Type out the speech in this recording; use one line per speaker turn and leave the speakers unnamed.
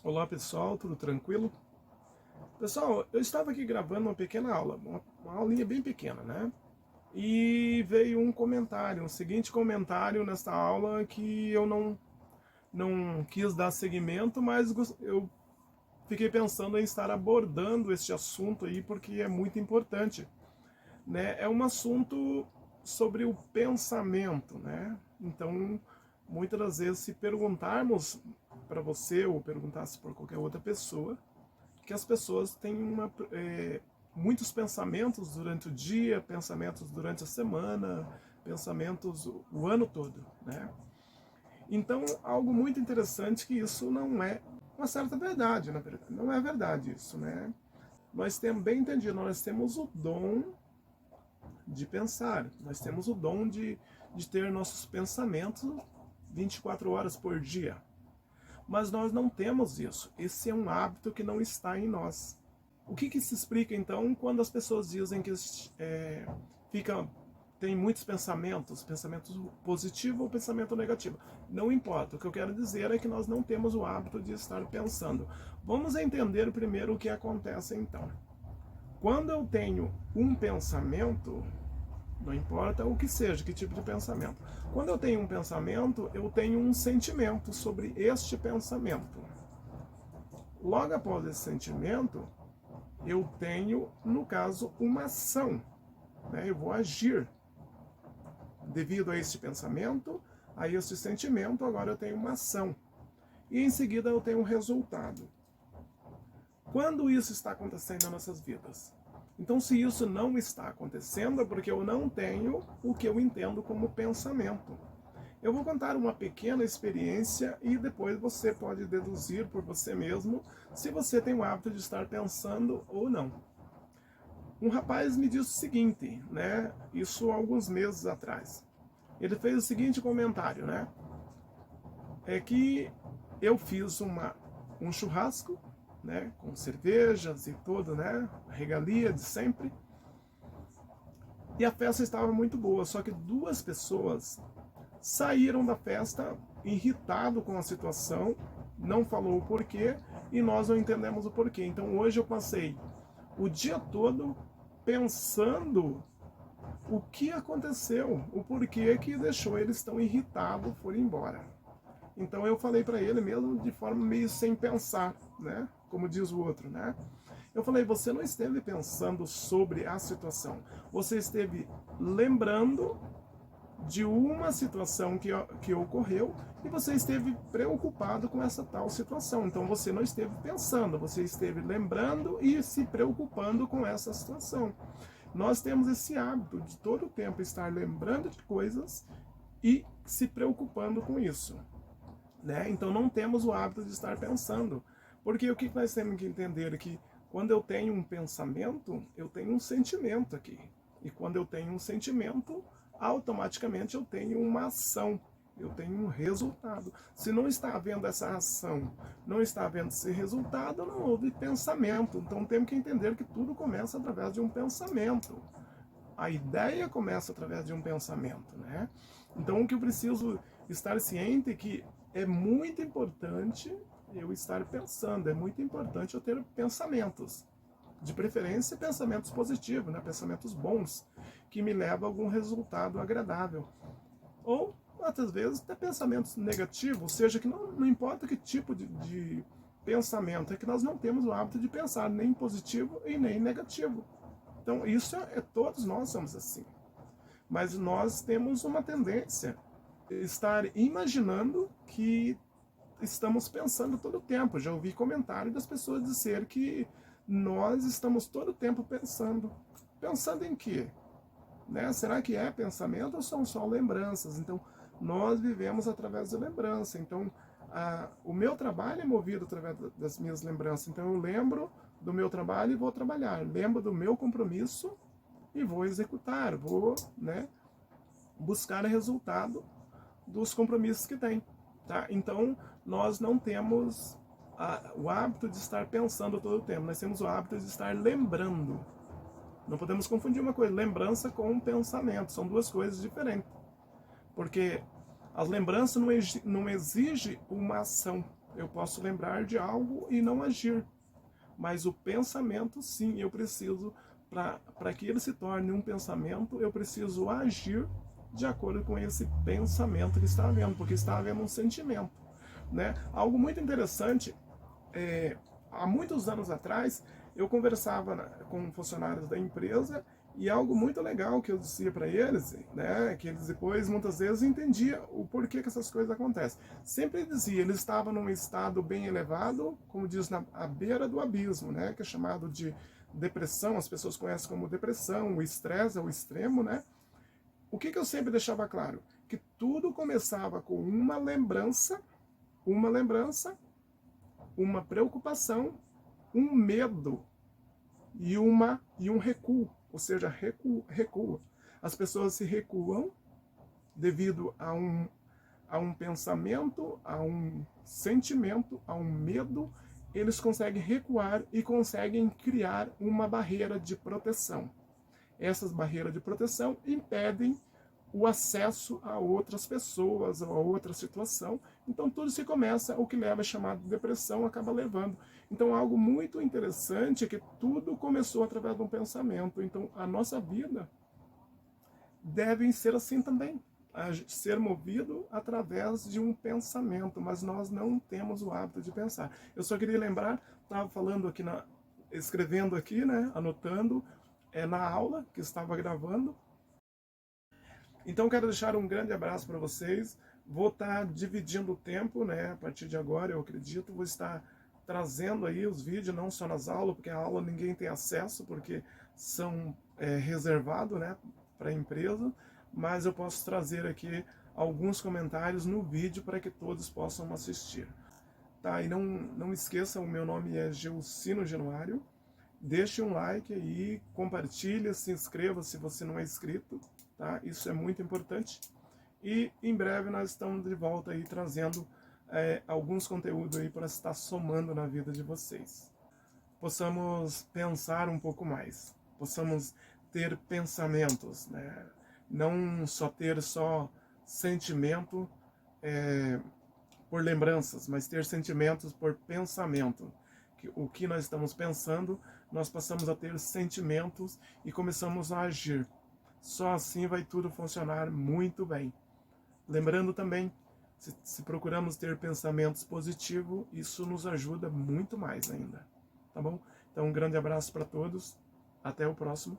Olá pessoal, tudo tranquilo? Pessoal, eu estava aqui gravando uma pequena aula, uma aulinha bem pequena, né? E veio um comentário, um seguinte comentário nessa aula que eu não quis dar seguimento, mas eu fiquei pensando em estar abordando este assunto aí porque é muito importante, né? É um assunto sobre o pensamento, né? Então, muitas das vezes, se perguntarmos para você ou perguntasse para qualquer outra pessoa, que as pessoas têm muitos pensamentos durante o dia, pensamentos durante a semana, pensamentos o ano todo, né? Então, algo muito interessante que isso não é uma certa verdade, na verdade. Não é verdade isso, né? Nós temos, bem entendido, nós temos o dom de pensar, nós temos o dom de ter nossos pensamentos 24 horas por dia. Mas nós não temos isso. Esse é um hábito que não está em nós. O que se explica então quando as pessoas dizem que fica, tem muitos pensamentos, pensamento positivo ou pensamento negativo? Não importa. O que eu quero dizer é que nós não temos o hábito de estar pensando. Vamos entender primeiro o que acontece então. Quando eu tenho um pensamento, não importa o que seja, que tipo de pensamento. Quando eu tenho um pensamento, eu tenho um sentimento sobre este pensamento. Logo após esse sentimento, eu tenho, no caso, uma ação. Né? Eu vou agir. Devido a este pensamento, a este sentimento, agora eu tenho uma ação. E em seguida eu tenho um resultado. Quando isso está acontecendo nas nossas vidas? Então, se isso não está acontecendo, é porque eu não tenho o que eu entendo como pensamento. Eu vou contar uma pequena experiência e depois você pode deduzir por você mesmo se você tem o hábito de estar pensando ou não. Um rapaz me disse o seguinte, né? Isso há alguns meses atrás. Ele fez o seguinte comentário, né? É que eu fiz um churrasco, né? Com cervejas e tudo, né? Regalia de sempre. E a festa estava muito boa, só que duas pessoas saíram da festa irritado com a situação, não falou o porquê e nós não entendemos o porquê. Então hoje eu passei o dia todo pensando o que aconteceu, o porquê que deixou eles tão irritados, foram embora. Então eu falei para ele mesmo de forma meio sem pensar, né? Como diz o outro, né? Eu falei, você não esteve pensando sobre a situação, você esteve lembrando de uma situação que ocorreu e você esteve preocupado com essa tal situação. Então você não esteve pensando, você esteve lembrando e se preocupando com essa situação. Nós temos esse hábito de todo o tempo estar lembrando de coisas e se preocupando com isso. Né? Então não temos o hábito de estar pensando. Porque o que nós temos que entender é que quando eu tenho um pensamento, eu tenho um sentimento aqui. E quando eu tenho um sentimento, automaticamente eu tenho uma ação, eu tenho um resultado. Se não está havendo essa ação, não está havendo esse resultado, não houve pensamento. Então temos que entender que tudo começa através de um pensamento. A ideia começa através de um pensamento, né? Então o que eu preciso estar ciente é que é muito importante eu estar pensando, é muito importante eu ter pensamentos. De preferência, pensamentos positivos, né? Pensamentos bons, que me levam a algum resultado agradável. Ou, às vezes, até pensamentos negativos, ou seja, que não importa que tipo de pensamento, é que nós não temos o hábito de pensar nem positivo e nem negativo. Então, isso todos nós somos assim. Mas nós temos uma tendência a estar imaginando que estamos pensando todo o tempo. Já ouvi comentário das pessoas dizer que nós estamos todo o tempo pensando. Pensando em quê? Né? Será que é pensamento ou são só lembranças? Então, nós vivemos através da lembrança. Então, o meu trabalho é movido através das minhas lembranças. Então, eu lembro do meu trabalho e vou trabalhar. Lembro do meu compromisso e vou executar. Vou, né, buscar o resultado dos compromissos que tem. Tá? Então, nós não temos o hábito de estar pensando todo o tempo. Nós temos o hábito de estar lembrando. Não podemos confundir uma coisa, lembrança com pensamento. São duas coisas diferentes. Porque as lembranças não exigem uma ação. eu posso lembrar de algo e não agir. Mas o pensamento, sim, eu preciso, para que ele se torne um pensamento, eu preciso agir de acordo com esse pensamento que está havendo, porque está havendo um sentimento, né? Algo muito interessante, há muitos anos atrás, eu conversava com funcionários da empresa e algo muito legal que eu dizia para eles, né, que eles depois muitas vezes entendiam o porquê que essas coisas acontecem. Sempre dizia, eles estavam num estado bem elevado, como diz, à beira do abismo, né, que é chamado de depressão, as pessoas conhecem como depressão, o estresse é o extremo, né? O que eu sempre deixava claro? Que tudo começava com uma lembrança, uma preocupação, um medo e um recuo, ou seja, recua. As pessoas se recuam devido a um pensamento, a um sentimento, a um medo. Eles conseguem recuar e conseguem criar uma barreira de proteção. Essas barreiras de proteção impedem o acesso a outras pessoas, a outra situação. Então tudo se começa, o que leva a chamada de depressão, acaba levando. Então algo muito interessante é que tudo começou através de um pensamento. Então a nossa vida deve ser assim também, a ser movido através de um pensamento, mas nós não temos o hábito de pensar. Eu só queria lembrar, estava falando aqui, escrevendo aqui, né, anotando, na aula que estava gravando. Então quero deixar um grande abraço para vocês. Vou estar dividindo o tempo, né? A partir de agora, eu acredito, vou estar trazendo aí os vídeos, não só nas aulas, porque a aula ninguém tem acesso, porque são reservados, né, para a empresa, mas eu posso trazer aqui alguns comentários no vídeo para que todos possam assistir. Tá? E não esqueçam, o meu nome é Geucino Januário. Deixe um like aí, compartilhe, se inscreva se você não é inscrito, tá? Isso é muito importante. E em breve nós estamos de volta aí trazendo alguns conteúdos aí para estar somando na vida de vocês. Possamos pensar um pouco mais, possamos ter pensamentos, né? Não só ter sentimento por lembranças, mas ter sentimentos por pensamento. O que nós estamos pensando, nós passamos a ter sentimentos e começamos a agir. Só assim vai tudo funcionar muito bem. Lembrando também, se procuramos ter pensamentos positivos, isso nos ajuda muito mais ainda. Tá bom? Então um grande abraço para todos. Até o próximo.